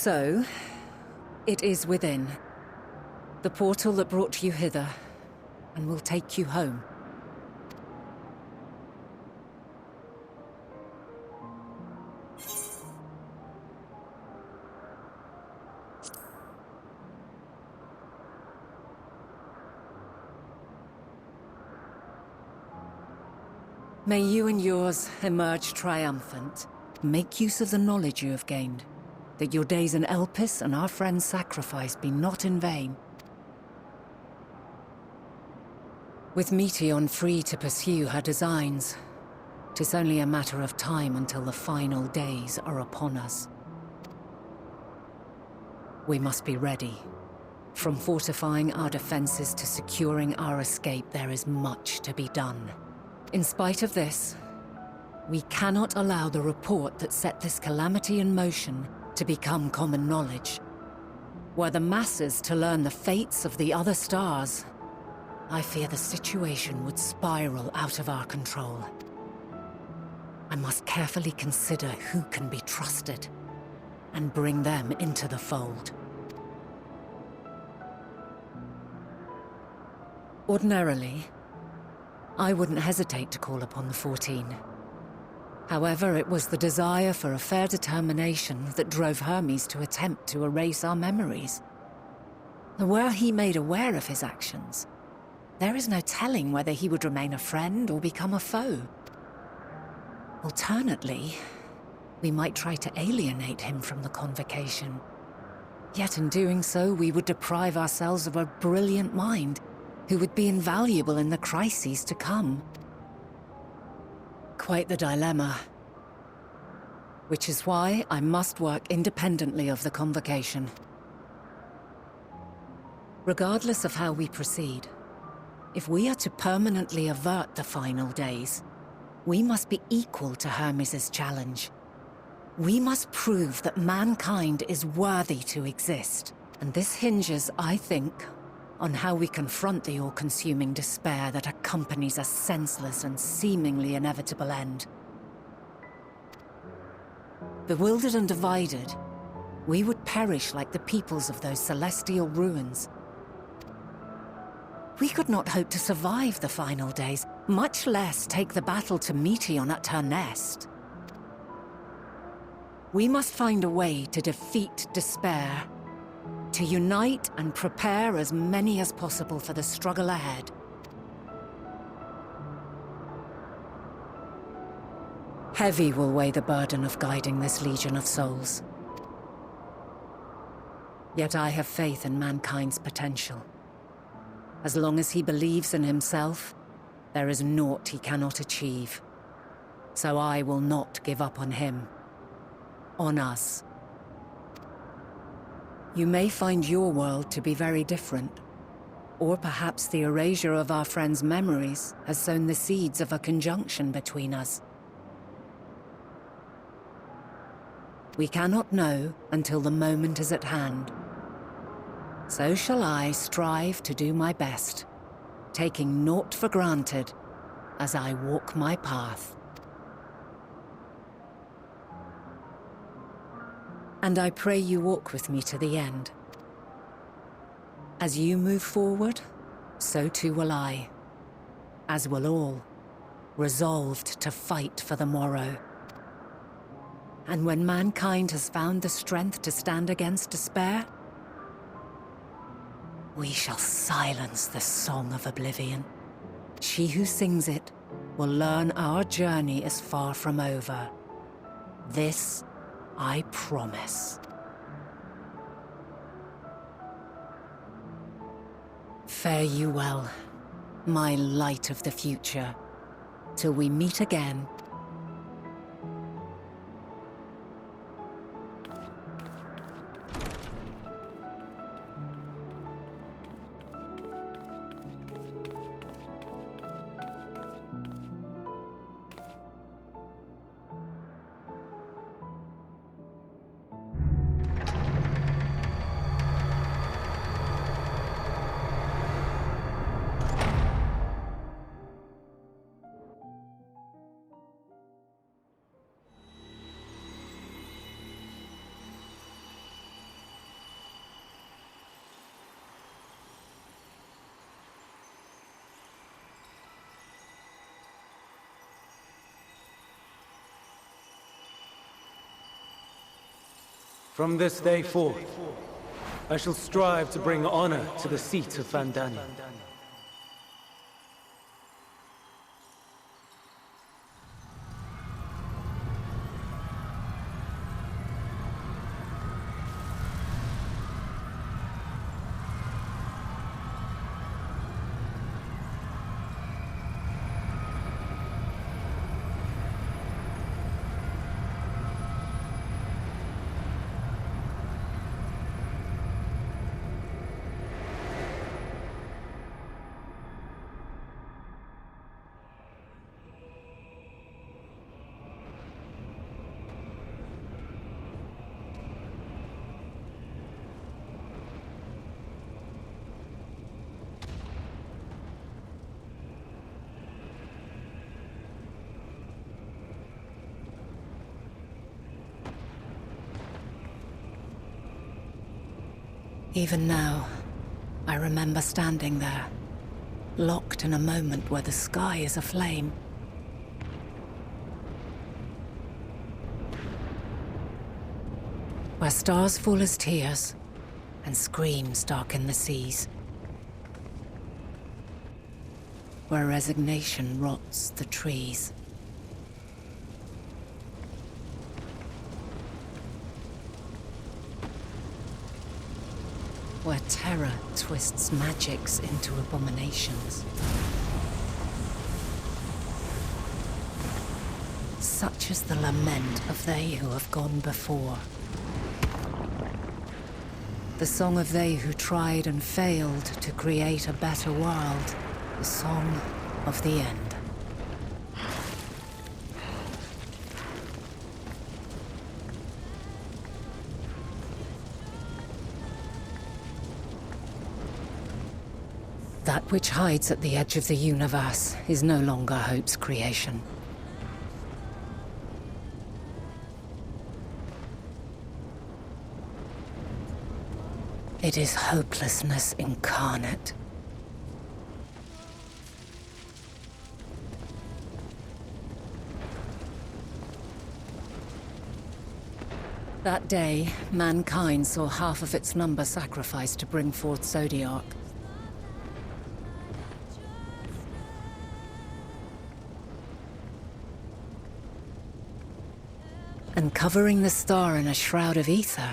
So, it is within. The portal that brought you hither, and will take you home. May you and yours emerge triumphant. Make use of the knowledge you have gained, that your days in Elpis and our friend's sacrifice be not in vain. With Meteion free to pursue her designs, 'tis only a matter of time until the final days are upon us. We must be ready. From fortifying our defenses to securing our escape, there is much to be done. In spite of this, we cannot allow the report that set this calamity in motion to become common knowledge. Were the masses to learn the fates of the other stars, I fear the situation would spiral out of our control. I must carefully consider who can be trusted and bring them into the fold. Ordinarily, I wouldn't hesitate to call upon the 14. However, it was the desire for a fair determination that drove Hermes to attempt to erase our memories. Were he made aware of his actions, there is no telling whether he would remain a friend or become a foe. Alternately, we might try to alienate him from the convocation. Yet in doing so, we would deprive ourselves of a brilliant mind who would be invaluable in the crises to come. Quite the dilemma. Which is why I must work independently of the convocation. Regardless of how we proceed, if we are to permanently avert the final days, we must be equal to Hermes' challenge. We must prove that mankind is worthy to exist. And this hinges, I think, on how we confront the all-consuming despair that accompanies a senseless and seemingly inevitable end. Bewildered and divided, we would perish like the peoples of those celestial ruins. We could not hope to survive the final days, much less take the battle to Meteion at her nest. We must find a way to defeat despair, to unite and prepare as many as possible for the struggle ahead. Heavy will weigh the burden of guiding this legion of souls. Yet I have faith in mankind's potential. As long as he believes in himself, there is naught he cannot achieve. So I will not give up on him. On us. You may find your world to be very different. Or perhaps the erasure of our friend's memories has sown the seeds of a conjunction between us. We cannot know until the moment is at hand. So shall I strive to do my best, taking naught for granted as I walk my path. And I pray you walk with me to the end. As you move forward, so too will I, as will all, resolved to fight for the morrow. And when mankind has found the strength to stand against despair, we shall silence the song of oblivion. She who sings it will learn our journey is far from over. This I promise. Fare you well, my light of the future, till we meet again. From this day forth, I shall strive to bring honor to the seat of Vandani. Even now, I remember standing there, locked in a moment where the sky is aflame. Where stars fall as tears, and screams darken the seas. Where resignation rots the trees. Where terror twists magics into abominations. Such is the lament of they who have gone before. The song of they who tried and failed to create a better world. The song of the end. That which hides at the edge of the universe is no longer hope's creation. It is hopelessness incarnate. That day, mankind saw half of its number sacrificed to bring forth Zodiark. And covering the star in a shroud of ether,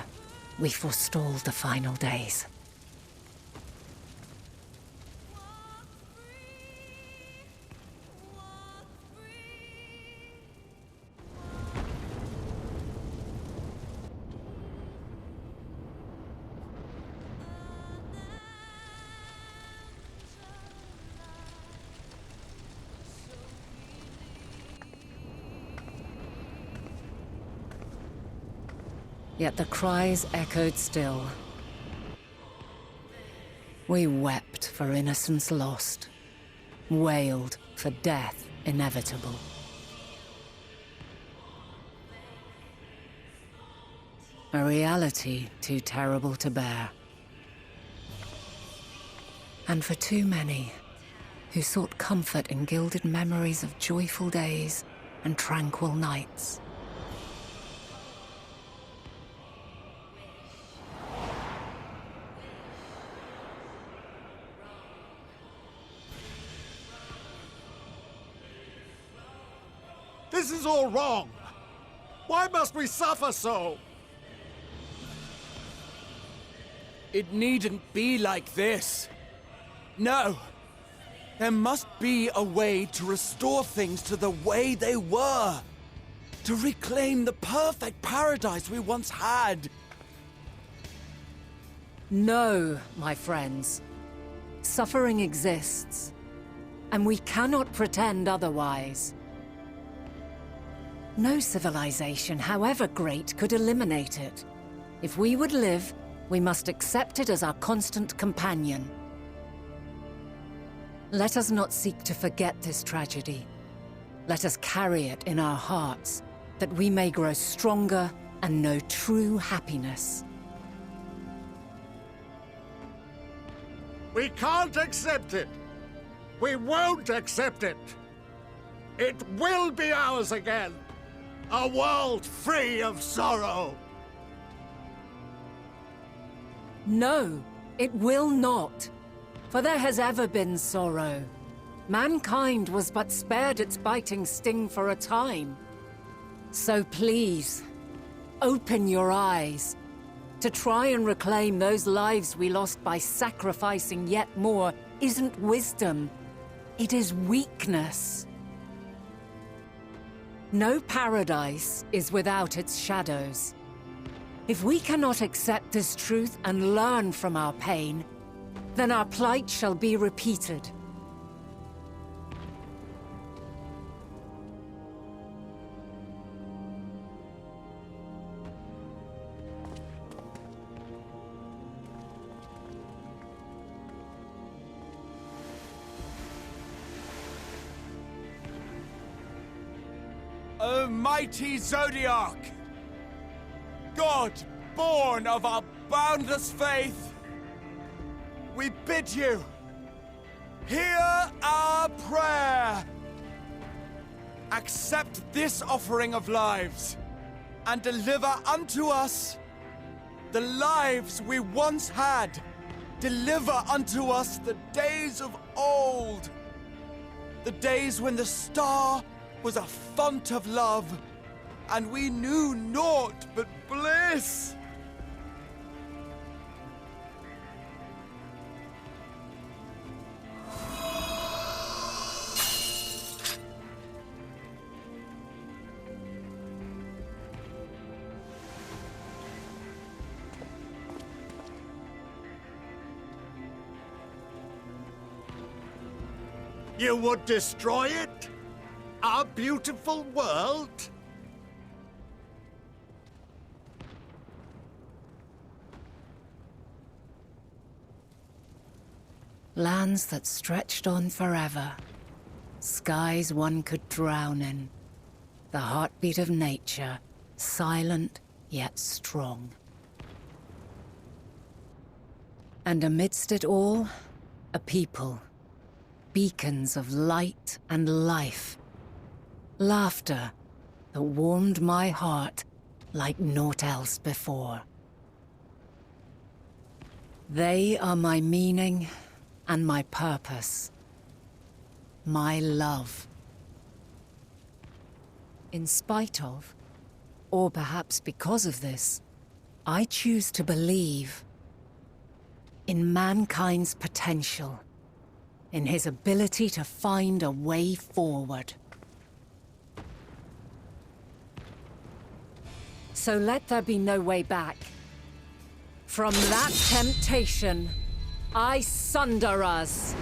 we forestalled the final days. Yet the cries echoed still. We wept for innocence lost, wailed for death inevitable. A reality too terrible to bear. And for too many who sought comfort in gilded memories of joyful days and tranquil nights. This is all wrong! Why must we suffer so? It needn't be like this. No. There must be a way to restore things to the way they were. To reclaim the perfect paradise we once had. No, my friends. Suffering exists, and we cannot pretend otherwise. No civilization, however great, could eliminate it. If we would live, we must accept it as our constant companion. Let us not seek to forget this tragedy. Let us carry it in our hearts, that we may grow stronger and know true happiness. We can't accept it! We won't accept it! It will be ours again! A world free of sorrow! No, it will not. For there has ever been sorrow. Mankind was but spared its biting sting for a time. So please, open your eyes. To try and reclaim those lives we lost by sacrificing yet more isn't wisdom. It is weakness. No paradise is without its shadows. If we cannot accept this truth and learn from our pain, then our plight shall be repeated. O mighty Zodiac! God, born of our boundless faith, we bid you, hear our prayer! Accept this offering of lives, and deliver unto us the lives we once had. Deliver unto us the days of old, the days when the star was a font of love, and we knew naught but bliss. You would destroy it? Our beautiful world? Lands that stretched on forever. Skies one could drown in. The heartbeat of nature, silent yet strong. And amidst it all, a people. Beacons of light and life. Laughter that warmed my heart like naught else before. They are my meaning and my purpose. My love. In spite of, or perhaps because of this, I choose to believe in mankind's potential, in his ability to find a way forward. So let there be no way back. From that temptation, I sunder us.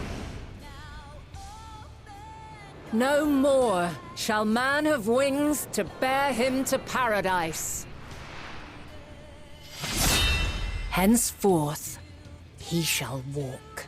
No more shall man have wings to bear him to paradise. Henceforth, he shall walk.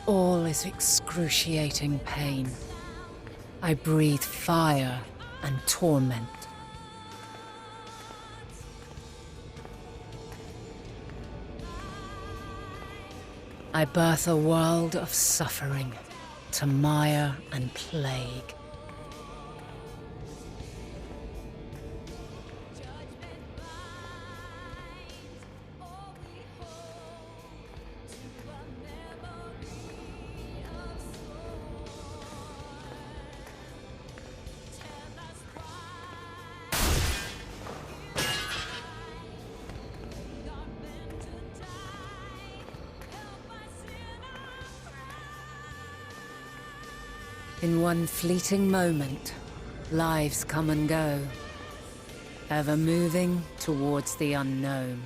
All is excruciating pain. I breathe fire and torment. I birth a world of suffering, to mire and plague. In one fleeting moment, lives come and go, ever moving towards the unknown.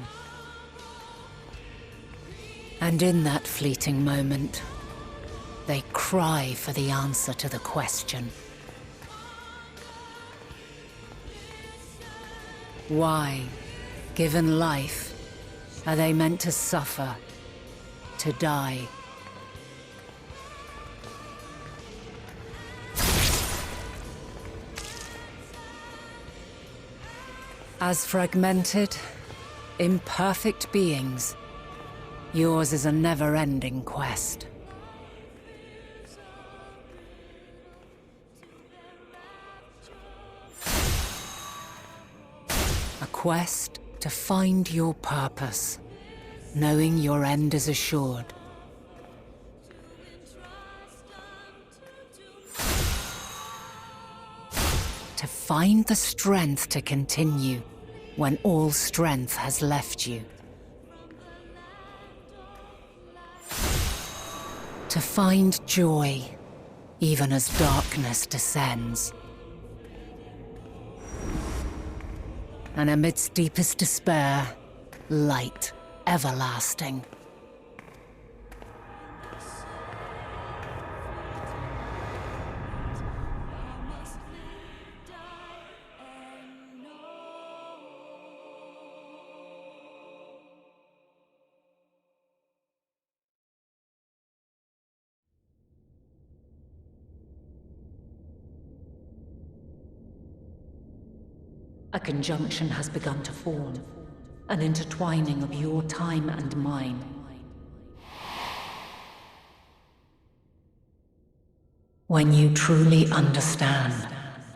And in that fleeting moment, they cry for the answer to the question. Why, given life, are they meant to suffer, to die? As fragmented, imperfect beings, yours is a never-ending quest. A quest to find your purpose, knowing your end is assured. To find the strength to continue when all strength has left you. To find joy, even as darkness descends. And amidst deepest despair, light everlasting. A conjunction has begun to form, an intertwining of your time and mine. When you truly understand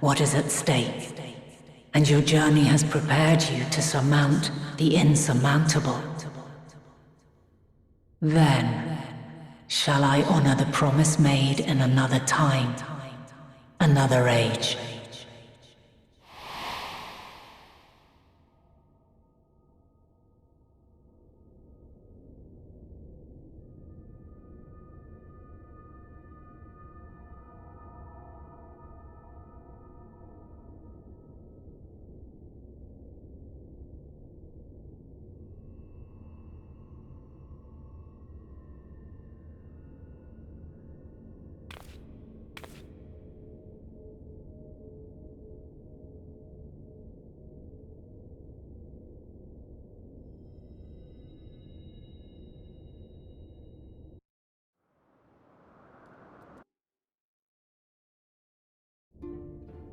what is at stake, and your journey has prepared you to surmount the insurmountable, then shall I honor the promise made in another time, another age.